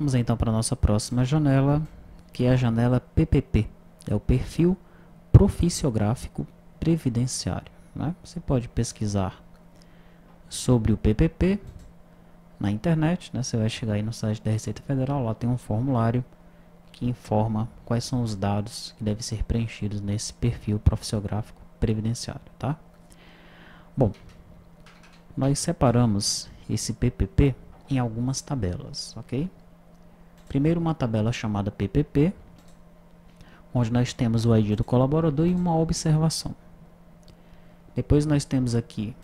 Vamos então para a nossa próxima janela, que é a janela PPP. É o Perfil Proficiográfico Previdenciário, né? Você pode pesquisar sobre o PPP na internet, né? Você vai chegar aí no site da Receita Federal, lá tem um formulário que informa quais são os dados que devem ser preenchidos nesse perfil proficiográfico previdenciário, tá? Bom, nós separamos esse PPP em algumas tabelas, ok? Primeiro uma tabela chamada PPP, onde nós temos o ID do colaborador e uma observação. Depois nós temos aqui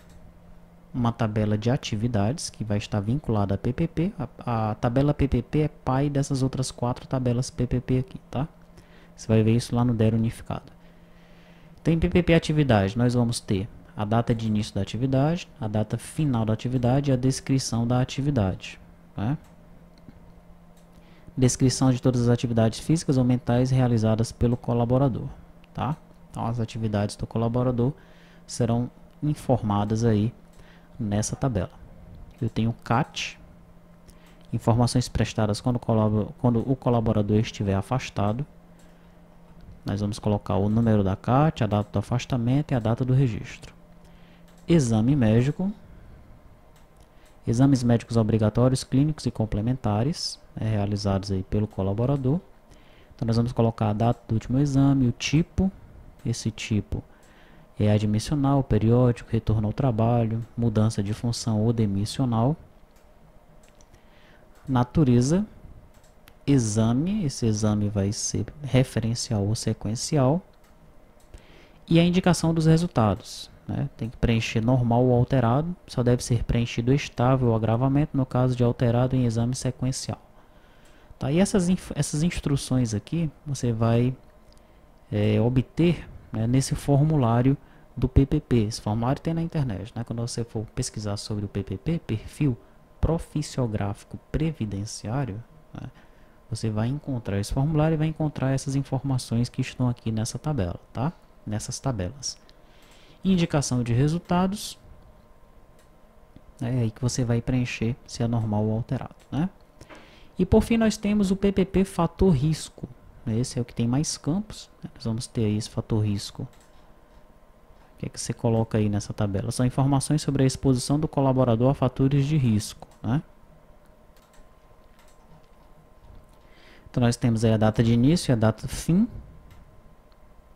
uma tabela de atividades, que vai estar vinculada a PPP. A tabela PPP é pai dessas outras 4 tabelas PPP aqui, tá? Você vai ver isso lá no DER unificado. Então, em PPP atividade, nós vamos ter a data de início da atividade, a data final da atividade e a descrição da atividade, né? Descrição de todas as atividades físicas ou mentais realizadas pelo colaborador, tá? Então, as atividades do colaborador serão informadas aí nessa tabela. Eu tenho CAT, informações prestadas quando o colaborador estiver afastado. Nós vamos colocar o número da CAT, a data do afastamento e a data do registro. Exame médico, exames médicos obrigatórios, clínicos e complementares, realizados aí pelo colaborador. Então nós vamos colocar a data do último exame, o tipo, esse tipo é admissional, periódico, retorno ao trabalho, mudança de função ou demissional. Natureza, exame, esse exame vai ser referencial ou sequencial. E a indicação dos resultados, né? Tem que preencher normal ou alterado, só deve ser preenchido estável ou agravamento no caso de alterado em exame sequencial. Tá? E essas instruções aqui você vai obter, né, nesse formulário do PPP. Esse formulário tem na internet, né? Quando você for pesquisar sobre o PPP, Perfil Proficiográfico Previdenciário, né, você vai encontrar esse formulário e vai encontrar essas informações que estão aqui nessa tabela, tá? Nessas tabelas. Indicação de resultados, é aí que você vai preencher se é normal ou alterado, né? E por fim nós temos o PPP Fator Risco. Esse é o que tem mais campos, né? Nós vamos ter aí esse fator risco. O que é que você coloca aí nessa tabela? São informações sobre a exposição do colaborador a fatores de risco, né? Então nós temos aí a data de início e a data fim,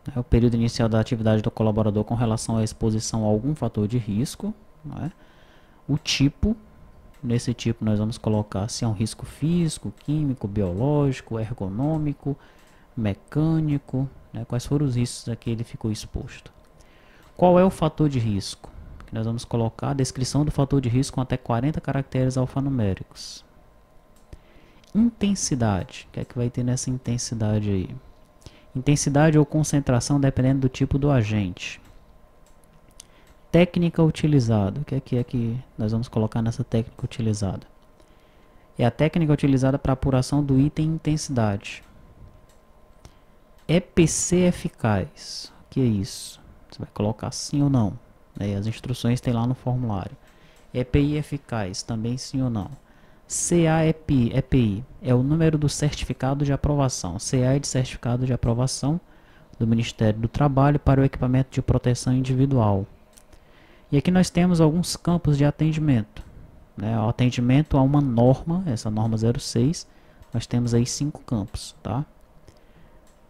né? O período inicial da atividade do colaborador com relação à exposição a algum fator de risco, né? O tipo, nesse tipo nós vamos colocar se é um risco físico, químico, biológico, ergonômico, mecânico, né? Quais foram os riscos a que ele ficou exposto. Qual é o fator de risco? Nós vamos colocar a descrição do fator de risco com até 40 caracteres alfanuméricos. Intensidade. O que é que vai ter nessa intensidade aí? Intensidade ou concentração dependendo do tipo do agente. Técnica utilizada. O que é que nós vamos colocar nessa técnica utilizada? É a técnica utilizada para apuração do item intensidade. EPC eficaz. O que é isso? Você vai colocar sim ou não. As instruções tem lá no formulário. EPI eficaz, também sim ou não. CA-EPI é o número do certificado de aprovação. CA é de certificado de aprovação do Ministério do Trabalho para o equipamento de proteção individual. E aqui nós temos alguns campos de atendimento, né? O atendimento a uma norma, essa norma 06, nós temos aí 5 campos, tá?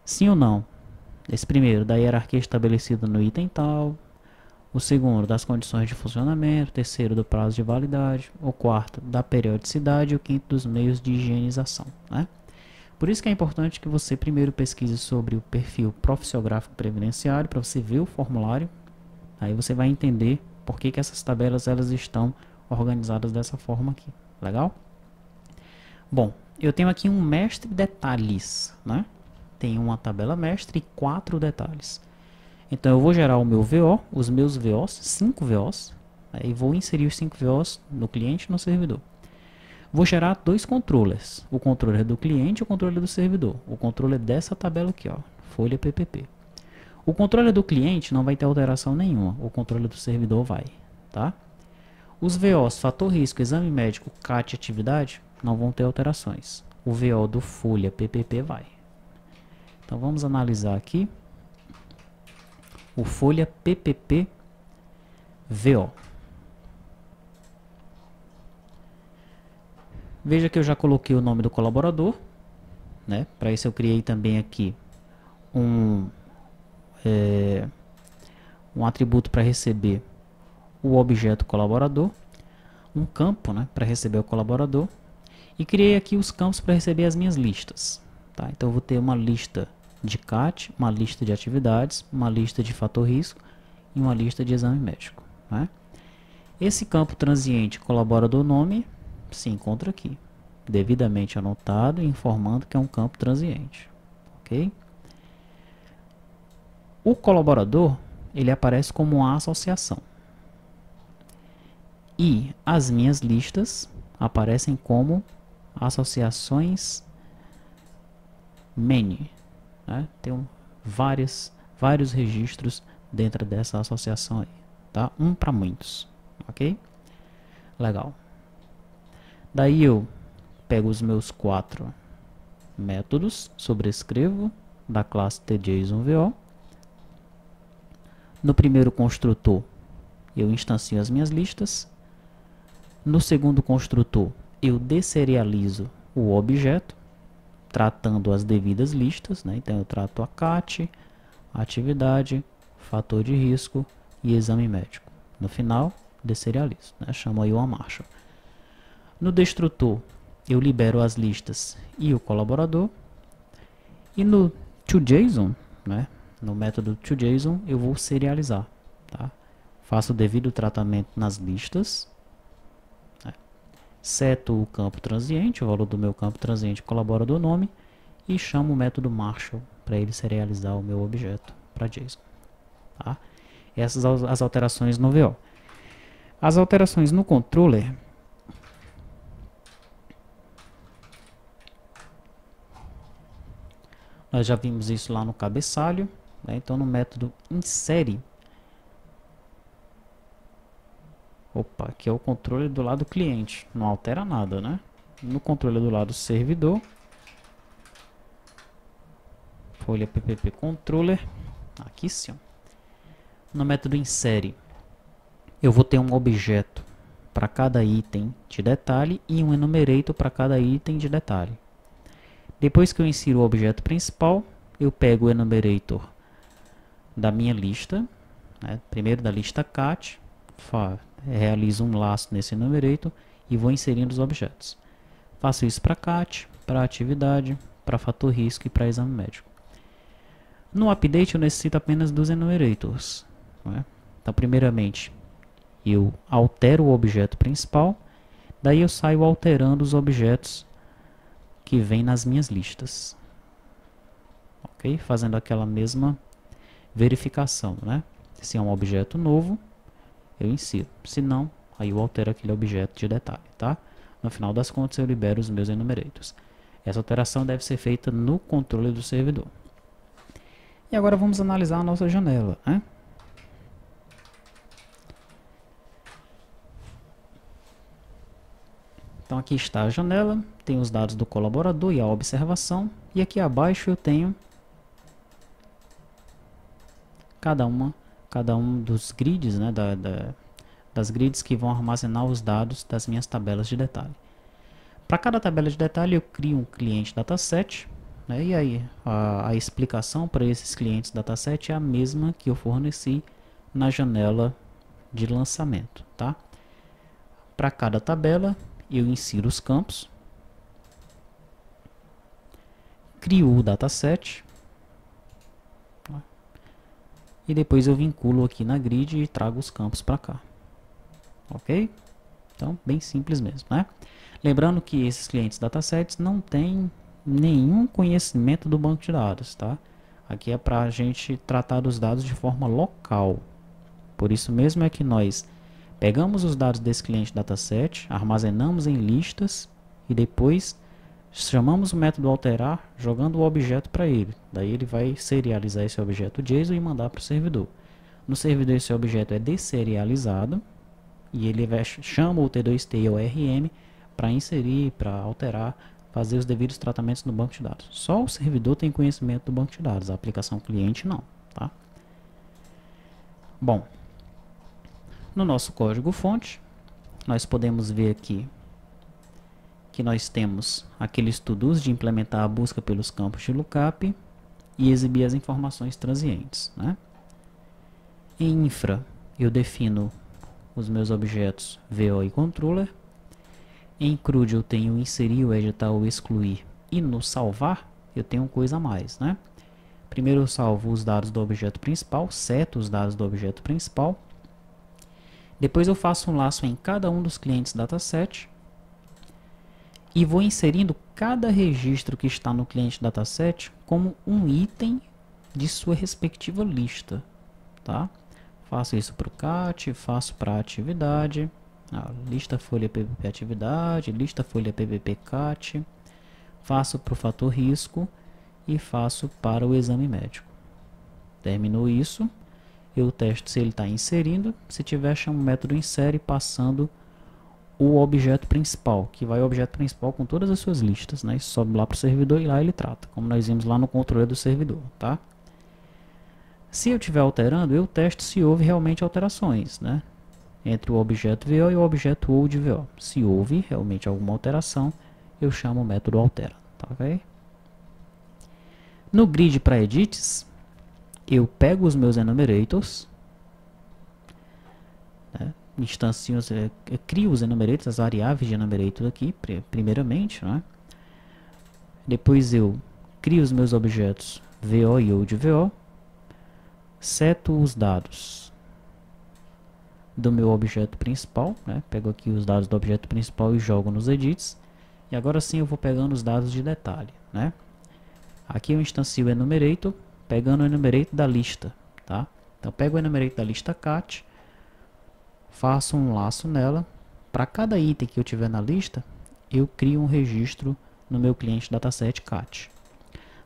Sim ou não? Esse primeiro, da hierarquia estabelecida no item tal. O segundo, das condições de funcionamento. O terceiro, do prazo de validade. O quarto, da periodicidade. E o quinto, dos meios de higienização, né? Por isso que é importante que você primeiro pesquise sobre o perfil proficiográfico previdenciário, para você ver o formulário. Aí você vai entender por que essas tabelas elas estão organizadas dessa forma aqui. Legal? Bom, eu tenho aqui um mestre detalhes, né? Tem uma tabela mestre e 4 detalhes. Então eu vou gerar o meu VO, os meus VOs, 5 VOs, aí vou inserir os 5 VOs no cliente e no servidor. Vou gerar 2 controllers, o controller do cliente e o controller do servidor. O controller dessa tabela aqui, ó, folha PPP. O controller do cliente não vai ter alteração nenhuma, o controller do servidor vai, tá? Os VOs, fator risco, exame médico, CAT e atividade, não vão ter alterações. o VO do folha PPP vai. Então vamos analisar aqui o folha PPP VO. Veja que eu já coloquei o nome do colaborador, né? Para isso eu criei também aqui um atributo para receber o objeto colaborador, um campo, né, para receber o colaborador, e criei aqui os campos para receber as minhas listas. Tá? Então eu vou ter uma lista de CAT, uma lista de atividades, uma lista de fator risco e uma lista de exame médico. Né? Esse campo transiente colaborador nome se encontra aqui, devidamente anotado e informando que é um campo transiente. Ok? O colaborador, ele aparece como uma associação. E as minhas listas aparecem como associações many. Né? Tem vários registros dentro dessa associação aí. Tá? Um para muitos. Ok? Legal. Daí eu pego os meus 4 métodos, sobrescrevo da classe tJSONVO. No primeiro construtor, eu instancio as minhas listas. No segundo construtor, eu deserializo o objeto, tratando as devidas listas. Né? Então, eu trato a CAT, a atividade, fator de risco e exame médico. No final, deserializo. Né? Chamo aí uma marcha. No destrutor, eu libero as listas e o colaborador. E no toJSON, né? No método toJSON, eu vou serializar. Tá? Faço o devido tratamento nas listas. Né? Seto o campo transiente, o valor do meu campo transiente colaborador nome. E chamo o método Marshall para ele serializar o meu objeto para JSON. Tá? Essas são as alterações no VO. As alterações no controller, nós já vimos isso lá no cabeçalho. Né? Então, no método insere, opa, aqui é o controle do lado cliente, não altera nada, né? No controle do lado servidor, folha PPP controller, aqui sim. No método insere, eu vou ter um objeto para cada item de detalhe e um enumerator para cada item de detalhe. Depois que eu insiro o objeto principal, eu pego o enumerator da minha lista, né? Primeiro da lista CAT, realizo um laço nesse enumerator e vou inserindo os objetos. Faço isso para CAT, para atividade, para fator risco e para exame médico. No update eu necessito apenas dos enumerators. Né? Então, primeiramente, eu altero o objeto principal, daí eu saio alterando os objetos que vêm nas minhas listas. Ok? Fazendo aquela mesma verificação, né? Se é um objeto novo, eu insiro. Se não, aí eu altero aquele objeto de detalhe, tá? No final das contas, eu libero os meus enumerators. Essa alteração deve ser feita no controle do servidor. E agora vamos analisar a nossa janela, né? Então aqui está a janela, tem os dados do colaborador e a observação. E aqui abaixo eu tenho cada um dos grids, né, das grids que vão armazenar os dados das minhas tabelas de detalhe. Para cada tabela de detalhe eu crio um cliente dataset, né, e aí a explicação para esses clientes dataset é a mesma que eu forneci na janela de lançamento. Tá? Para cada tabela eu insiro os campos, crio o dataset, e depois eu vinculo aqui na grid e trago os campos para cá. Ok? Então, bem simples mesmo, né? Lembrando que esses clientes datasets não têm nenhum conhecimento do banco de dados, tá? Aqui é para a gente tratar dos dados de forma local. Por isso mesmo é que nós pegamos os dados desse cliente dataset, armazenamos em listas e depois chamamos o método alterar jogando o objeto para ele. Daí ele vai serializar esse objeto JSON e mandar para o servidor. No servidor esse objeto é desserializado e ele chama o T2T ou RM para inserir, para alterar fazer os devidos tratamentos no banco de dados. Só o servidor tem conhecimento do banco de dados, a aplicação cliente não, tá? Bom, no nosso código-fonte, nós podemos ver aqui que nós temos aqueles to-dos de implementar a busca pelos campos de lookup e exibir as informações transientes, né? Em infra, eu defino os meus objetos VO e controller. Em CRUD eu tenho inserir, o editar, o excluir. E no salvar, eu tenho coisa a mais, né? Primeiro eu salvo os dados do objeto principal, seto os dados do objeto principal. Depois eu faço um laço em cada um dos clientes dataset. E vou inserindo cada registro que está no cliente dataset como um item de sua respectiva lista, tá? Faço isso para o CAT, faço para a atividade, lista folha PVP atividade, lista folha PVP CAT, faço para o fator risco e faço para o exame médico. Terminou isso, eu testo se ele está inserindo, se tiver chamo o método insere passando o objeto principal, que vai o objeto principal com todas as suas listas, né? Sobe lá para o servidor e lá ele trata, como nós vimos lá no controle do servidor, tá? Se eu estiver alterando, eu testo se houve realmente alterações, né? Entre o objeto VO e o objeto old VO. Se houve realmente alguma alteração, eu chamo o método altera, tá ok? No grid para edits, eu pego os meus enumerators, né? Eu crio os enumerators, as variáveis de enumerator aqui, primeiramente, né? Depois eu crio os meus objetos VO e old VO, seto os dados do meu objeto principal, né? Pego aqui os dados do objeto principal e jogo nos edits, e agora sim eu vou pegando os dados de detalhe, né? Aqui eu instancio o enumerator, pegando o enumerator da lista, tá? Então pego o enumerator da lista cat, faço um laço nela, para cada item que eu tiver na lista, eu crio um registro no meu cliente dataset cat.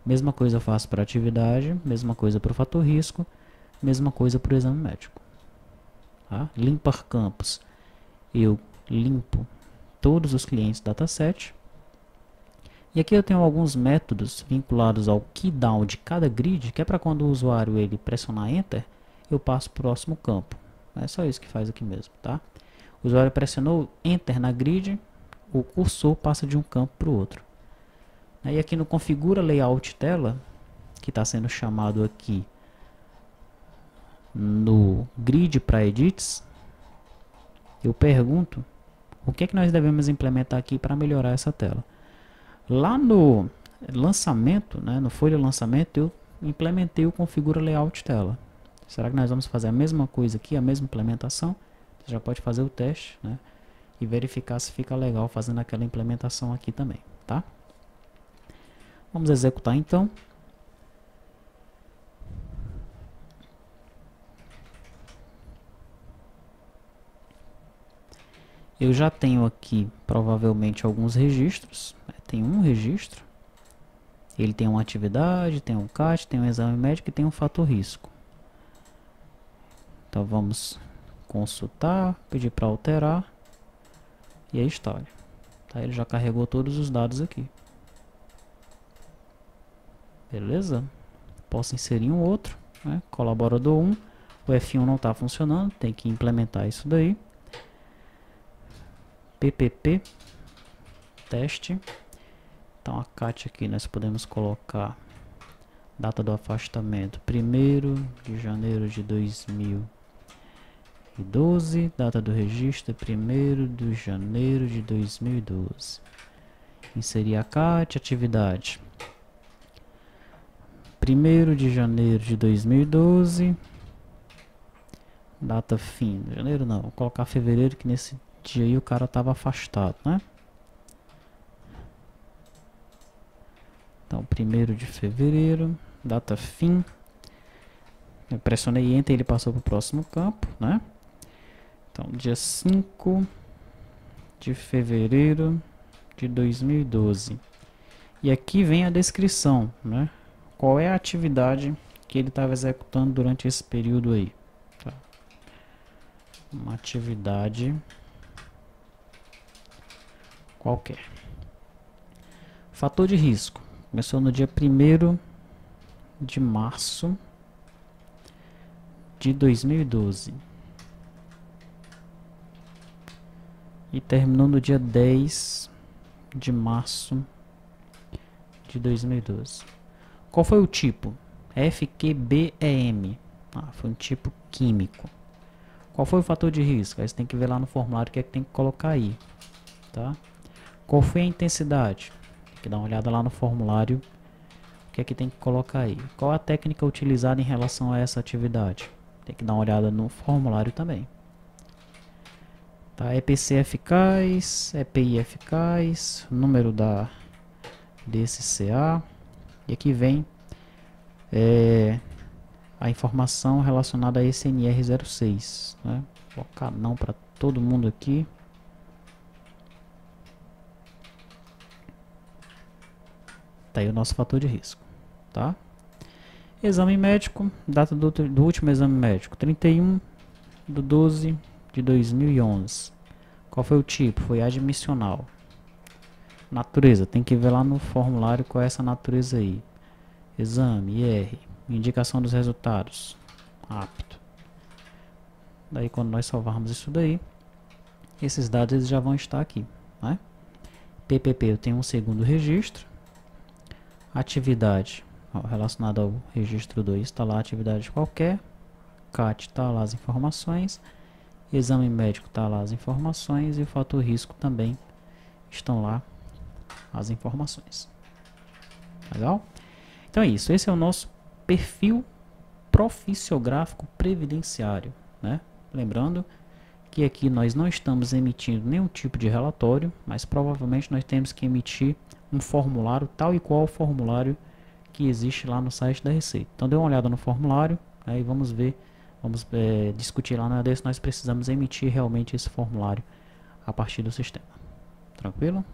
Mesma coisa eu faço para atividade, mesma coisa para o fator risco, mesma coisa para o exame médico. Tá? Limpar campos, eu limpo todos os clientes dataset. E aqui eu tenho alguns métodos vinculados ao keydown de cada grid, que é para quando o usuário ele pressionar Enter, eu passo para o próximo campo. É só isso que faz aqui mesmo, tá? O usuário pressionou Enter na grid, o cursor passa de um campo para o outro. E aqui no configura layout tela, que está sendo chamado aqui no grid para edits, eu pergunto o que é que nós devemos implementar aqui para melhorar essa tela. Lá no lançamento, né, no folha lançamento, eu implementei o configura layout tela. Será que nós vamos fazer a mesma coisa aqui, a mesma implementação? Você já pode fazer o teste, né, e verificar se fica legal fazendo aquela implementação aqui também, tá? Vamos executar então. Eu já tenho aqui provavelmente alguns registros. Tem um registro. Ele tem uma atividade, tem um CAT, tem um exame médico e tem um fator risco. Então vamos consultar, pedir para alterar e aí está. Tá, ele já carregou todos os dados aqui. Beleza? Posso inserir um outro, né? Colaborador 1. O F1 não está funcionando, tem que implementar isso daí. PPP teste. Então a CAT aqui nós podemos colocar data do afastamento 1º de janeiro de 2012, data do registro 1º de janeiro de 2012. Inserir a CAT, atividade 1º de janeiro de 2012, data fim, janeiro não, vou colocar fevereiro, que nesse dia aí o cara estava afastado, né? Então 1º de fevereiro, data fim, eu pressionei Enter e ele passou para o próximo campo, né? Então dia 5 de fevereiro de 2012. E aqui vem a descrição, né? Qual é a atividade que ele estava executando durante esse período aí. Tá? Uma atividade qualquer. Fator de risco. Começou no dia 1º de março de 2012 e terminou no dia 10 de março de 2012. Qual foi o tipo? FQBEM. Foi um tipo químico. Qual foi o fator de risco? Aí você tem que ver lá no formulário o que é que tem que colocar aí, tá? Qual foi a intensidade? Tem que dar uma olhada lá no formulário o que é que tem que colocar aí. Qual a técnica utilizada em relação a essa atividade? Tem que dar uma olhada no formulário também. Tá? EPC eficaz, EPI eficaz, número desse CA. E aqui vem a informação relacionada a esse NR06. Né? Vou colocar não para todo mundo aqui. Tá aí o nosso fator de risco. Tá? Exame médico, data do último exame médico, 31/12/2011. Qual foi o tipo? Foi admissional. Natureza, tem que ver lá no formulário qual é essa natureza aí. Exame, IR, indicação dos resultados, apto. Daí quando nós salvarmos isso daí, esses dados eles já vão estar aqui, né? PPP eu tenho um segundo registro. Atividade relacionada ao registro 2 está lá, atividade qualquer. CAT está lá as informações. Exame médico está lá as informações. E o fator risco também estão lá as informações. Legal? Então é isso. Esse é o nosso perfil profissiográfico previdenciário, né? Lembrando que aqui nós não estamos emitindo nenhum tipo de relatório, mas provavelmente nós temos que emitir um formulário tal e qual o formulário que existe lá no site da Receita. Então dê uma olhada no formulário, aí vamos ver, vamos discutir lá na se nós precisamos emitir realmente esse formulário a partir do sistema. Tranquilo?